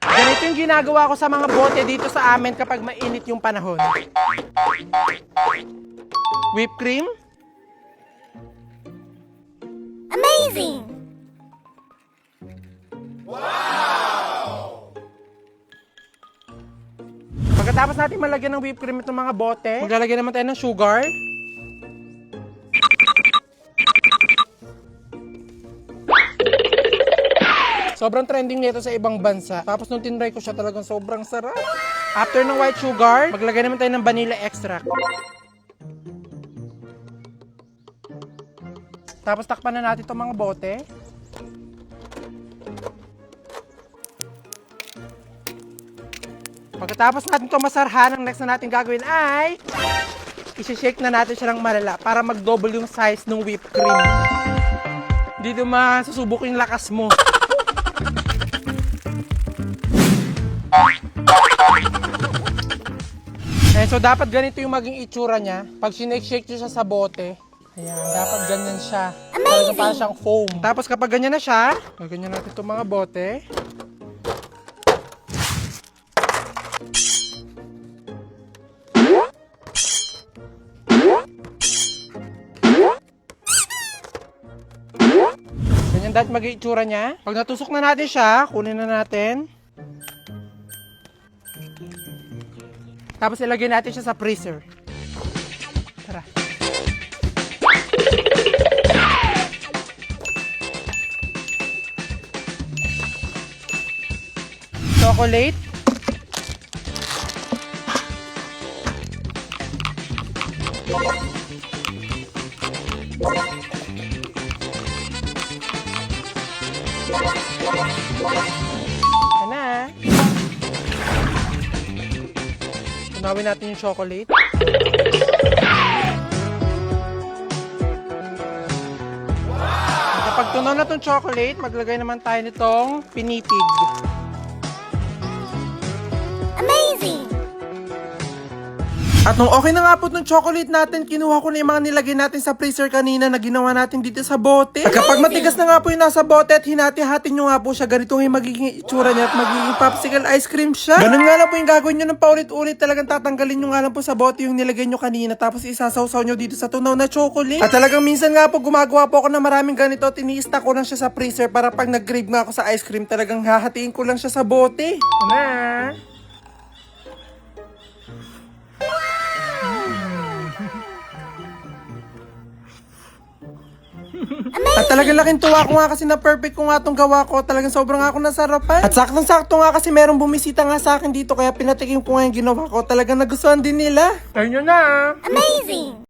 Ganito yung ginagawa ko sa mga bote dito sa amin kapag mainit yung panahon. Whipped cream. Amazing! Pagkatapos natin malagyan ng whipped cream itong mga bote, maglalagay naman tayo ng sugar. Sobrang trending nito sa ibang bansa. Tapos nung tinry ko siya talagang sobrang sarap. After ng white sugar, maglagay naman tayo ng vanilla extract. Tapos takpan na natin itong mga bote. Pagkatapos natin ito masarhan, ang next na natin gagawin ay isi-shake na natin siya ng malala para mag-double yung size ng whipped cream. Dito masusubok yung lakas mo. So dapat ganito yung maging itsura niya. Pag sinake-shake nyo siya sa bote, ayan, dapat ganyan siya. Talaga parang siyang foam. Tapos kapag ganyan na siya, ganyan natin itong mga bote. Ganyan dapat maging itsura niya. Pag natusok na natin siya, kunin na natin. Tapos ilagay natin siya sa freezer. Tara. Chocolate. Yan na. Tunawin natin yung chocolate. Kapag tunaw na itong chocolate, maglagay naman tayo nitong pinipig. Amazing! At nung okay na nga po itong chocolate natin, kinuha ko na yung mga nilagay natin sa freezer kanina na ginawa natin dito sa bote. At kapag matigas na nga po yung nasa bote at hinati-hati nyo nga po siya, ganito yung magiging itsura niya at magiging popsicle ice cream siya. Ganun nga lang po yung gagawin nyo ng paulit-ulit. Talagang tatanggalin nyo nga lang po sa bote yung nilagay nyo kanina, tapos isasawsaw nyo dito sa tunaw na chocolate. At talagang minsan nga po gumagawa po ako ng maraming ganito. Tiniista ko lang siya sa freezer para pag nag-crave nga ako sa ice cream, talagang hahatiin ko lang siya sa bote. Na. At talagang laking tuwa ko nga kasi na perfect ko nga itong gawa ko. Talagang sobrang ako nasarapan. At saktong-sakto nga kasi merong bumisita nga sa akin dito, kaya pinatikim ko nga yung ginawa ko. Talagang nagustuhan din nila. Ayun na. Amazing!